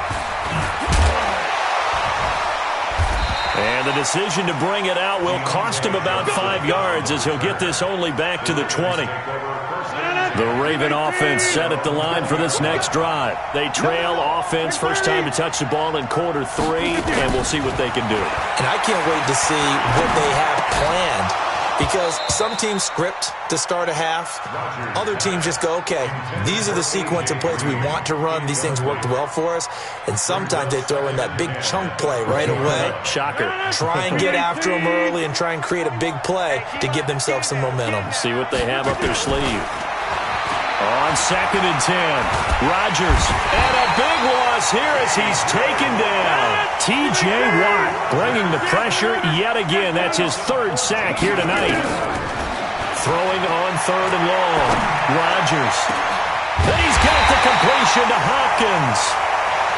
And the decision to bring it out will cost him about 5 yards as he'll get this only back to the 20. The Raven offense set at the line for this next drive. They trail offense, first time to touch the ball in quarter 3, and we'll see what they can do. And I can't wait to see what they have planned, because some teams script to start a half. Other teams just go, okay, these are the sequence of plays we want to run. These things worked well for us. And sometimes they throw in that big chunk play right away. Shocker. Try and get after them early and try and create a big play to give themselves some momentum. See what they have up their sleeve. On 2nd and 10, Rodgers, and a big loss here as he's taken down. T.J. Watt bringing the pressure yet again. That's his 3rd sack here tonight. Throwing on 3rd and long, Rodgers. Then he's got the completion to Hopkins.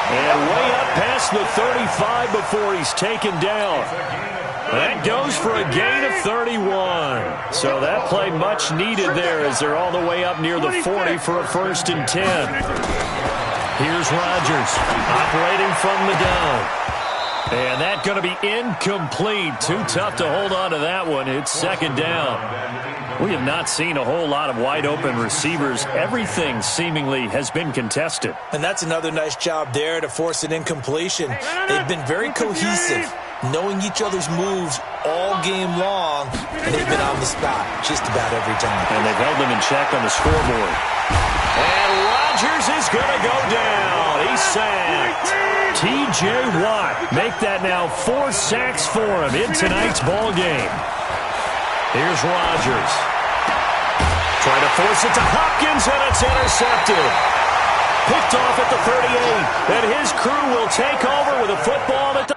And way up past the 35 before he's taken down. That goes for a gain of 31. So that play much needed there as they're all the way up near the 40 for a 1st and 10. Here's Rodgers operating from the gun. And that's going to be incomplete. Too tough to hold on to that one. It's 2nd down. We have not seen a whole lot of wide-open receivers. Everything seemingly has been contested. And that's another nice job there to force an incompletion. They've been very cohesive, knowing each other's moves all game long, and they've been on the spot just about every time. And they've held them in check on the scoreboard. And Rodgers is going to go down. He's sacked. T.J. Watt make that now 4 sacks for him in tonight's ball game. Here's Rodgers. Trying to force it to Hopkins, and it's intercepted. Picked off at the 38, and his crew will take over with a football at the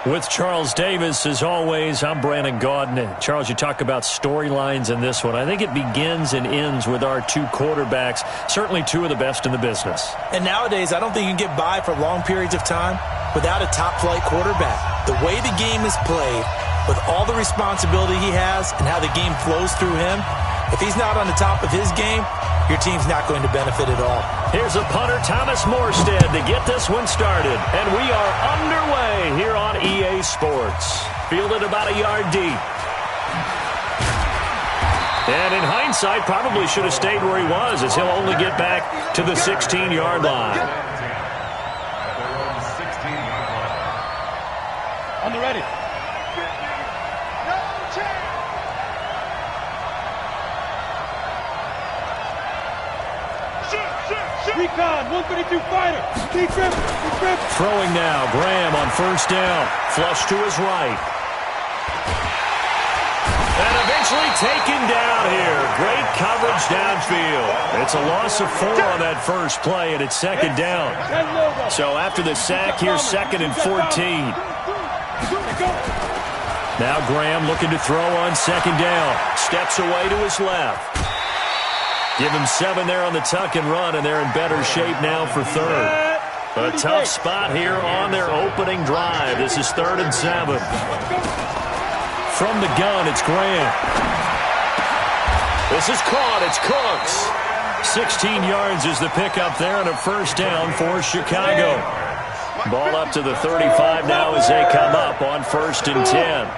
With Charles Davis, as always, I'm Brandon Gaudin. And Charles, you talk about storylines in this one. I think it begins and ends with our two quarterbacks, certainly two of the best in the business. And nowadays, I don't think you can get by for long periods of time without a top-flight quarterback. The way the game is played, with all the responsibility he has and how the game flows through him, if he's not on the top of his game, your team's not going to benefit at all. Here's a punter, Thomas Morstead, to get this one started. And we are underway here on EA Sports. Fielded about a yard deep. And in hindsight, probably should have stayed where he was, as he'll only get back to the 16-yard line. On the ready. Recon, 132 fighter. Deep grip. Throwing now, Graham on first down. Flush to his right. And eventually taken down here. Great coverage downfield. It's a loss of 4 on that first play, and it's second down. So after the sack, here's 2nd and 14. Now Graham looking to throw on second down. Steps away to his left. Give him 7 there on the tuck and run, and they're in better shape now for third. A tough spot here on their opening drive. This is 3rd and 7. From the gun, it's Graham. This is caught. It's Cooks. 16 yards is the pickup there, and a first down for Chicago. Ball up to the 35 now as they come up on 1st and 10.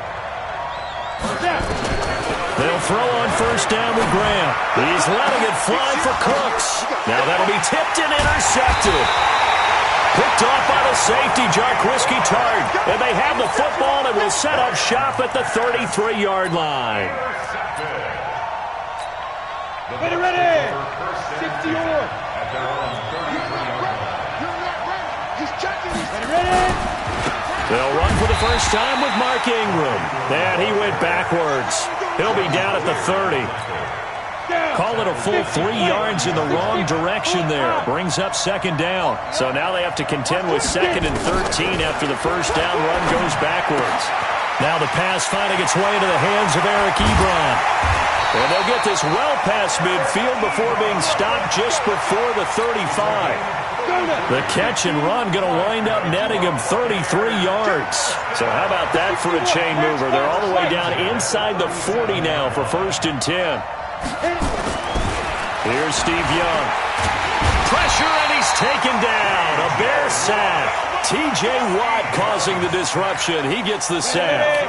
They'll throw on first down with Graham. He's letting it fly for Cooks. Now that'll be tipped and intercepted. Picked off by the safety, Jarquiski Tart. And they have the football and will set up shop at the 33-yard line. Ready. 60 or. Ready. They'll run for the first time with Mark Ingram. And he went backwards. He'll be down at the 30. Call it a full 3 yards in the wrong direction there. Brings up second down. So now they have to contend with 2nd and 13 after the first down run goes backwards. Now the pass finding its way into the hands of Eric Ebron. And they'll get this well past midfield before being stopped just before the 35. The catch and run going to wind up netting him 33 yards. So how about that for a chain mover? They're all the way down inside the 40 now for 1st and 10. Here's Steve Young. Pressure, and he's taken down. A Bear sack. T.J. Watt causing the disruption. He gets the sack.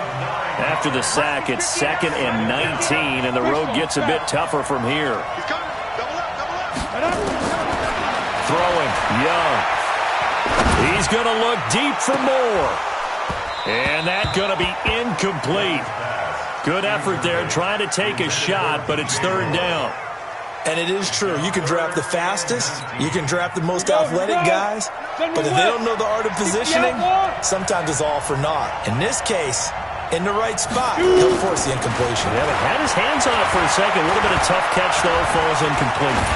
After the sack, it's 2nd and 19, and the road gets a bit tougher from here. Throwing, Young. He's going to look deep for more. And that's going to be incomplete. Good effort there trying to take a shot, but it's 3rd down. And it is true. You can draft the fastest. You can draft the most athletic guys. But if they don't know the art of positioning, sometimes it's all for naught. In this case, in the right spot, he'll force the incompletion. Yeah, but had his hands on it for a second. A little bit of tough catch, though, falls incomplete.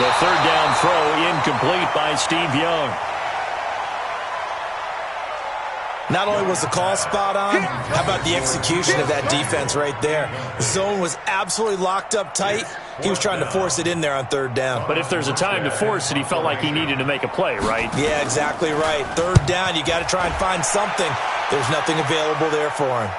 The 3rd down throw incomplete by Steve Young. Not only was the call spot on, how about the execution of that defense right there? The zone was absolutely locked up tight. He was trying to force it in there on 3rd down. But if there's a time to force it, he felt like he needed to make a play, right? Yeah, exactly right. 3rd down, you got to try and find something. There's nothing available there for him.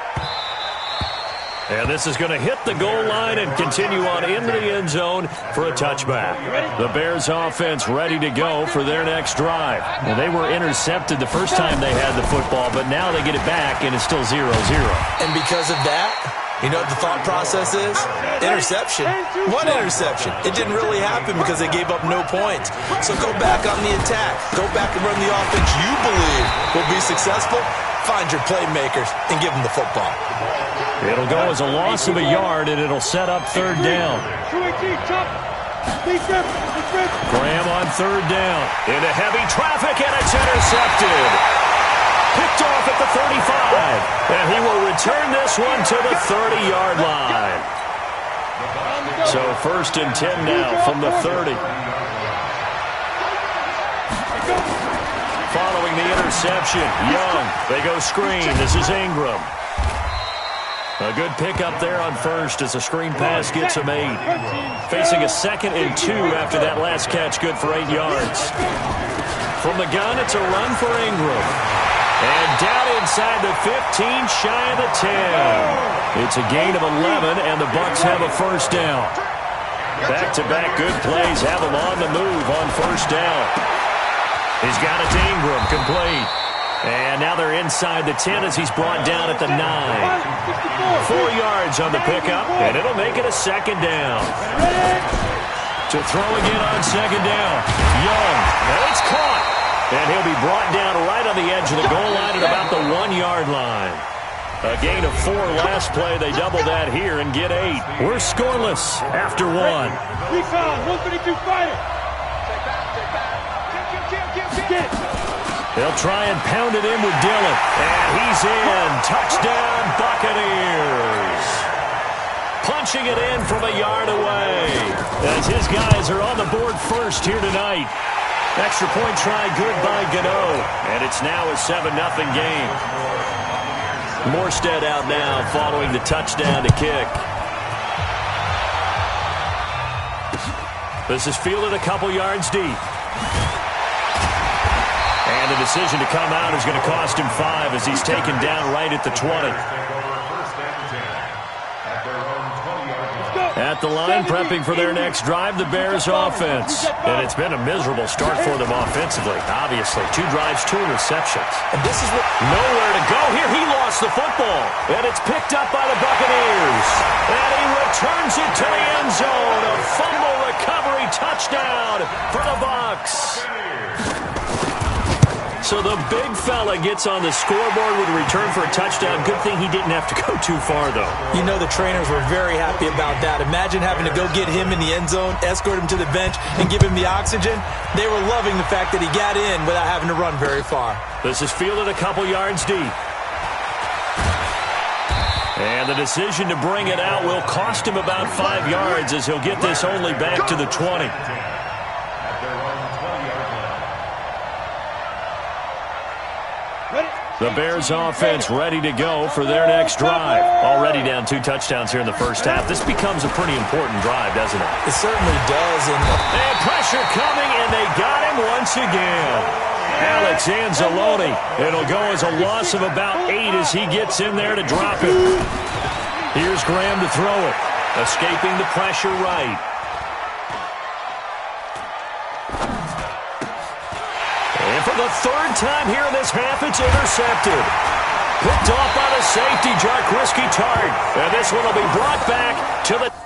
And this is going to hit the goal line and continue on into the end zone for a touchback. The Bears offense ready to go for their next drive. Well, they were intercepted the first time they had the football, but now they get it back, and it's still 0-0. And because of that, you know what the thought process is? Interception. One interception. It didn't really happen because they gave up no points. So go back on the attack. Go back and run the offense you believe will be successful. Find your playmakers and give them the football. It'll go as a loss of a yard, and it'll set up 3rd down. Graham on 3rd down. Into heavy traffic, and it's intercepted. Picked off at the 35. And he will return this one to the 30-yard line. So 1st and 10 now from the 30. Following the interception. reception. Young, they go screen. This is Ingram. A good pickup there on first as a screen pass gets him 8. Facing a 2nd and 2 after that last catch, good for 8 yards. From the gun, it's a run for Ingram. And down inside the 15, shy of the 10. It's a gain of 11, and the Bucs have a first down. Back-to-back good plays have them on the move on first down. He's got it to Ingram, complete. And now they're inside the 10 as he's brought down at the 9. 4 yards on the pickup, and it'll make it a second down. To throw again on second down. Young, and it's caught. And he'll be brought down right on the edge of the goal line at about the 1-yard line. A gain of 4 last play. They double that here and get 8. We're scoreless after 1. Recon, 132 fighter. They'll try and pound it in with Dillon. And he's in. Touchdown, Buccaneers. Punching it in from a yard away. As his guys are on the board first here tonight. Extra point try good by Gano. And it's now a 7-0 game. Morstead out now following the touchdown to kick. This is fielded a couple yards deep. And the decision to come out is going to cost him 5 as he's taken down right at the 20. At the line, prepping for their next drive, the Bears offense. And it's been a miserable start for them offensively, obviously. 2 drives, 2 receptions. And this is what... Nowhere to go here. He lost the football. And it's picked up by the Buccaneers. And he returns it to the end zone. A fumble recovery touchdown for the Bucs. So the big fella gets on the scoreboard with a return for a touchdown. Good thing he didn't have to go too far, though. You know the trainers were very happy about that. Imagine having to go get him in the end zone, escort him to the bench, and give him the oxygen. They were loving the fact that he got in without having to run very far. This is fielded a couple yards deep. And the decision to bring it out will cost him about 5 yards as he'll get this only back to the 20. The Bears offense ready to go for their next drive. Already down 2 touchdowns here in the first half. This becomes a pretty important drive, doesn't it? It certainly does. And pressure coming, and they got him once again. Alex Anzalone. It'll go as a loss of about 8 as he gets in there to drop it. Here's Graham to throw it. Escaping the pressure right. And for the 3rd time here in this half, it's intercepted. Picked off by the safety, Jarkrisky Tart. And this one will be brought back to the...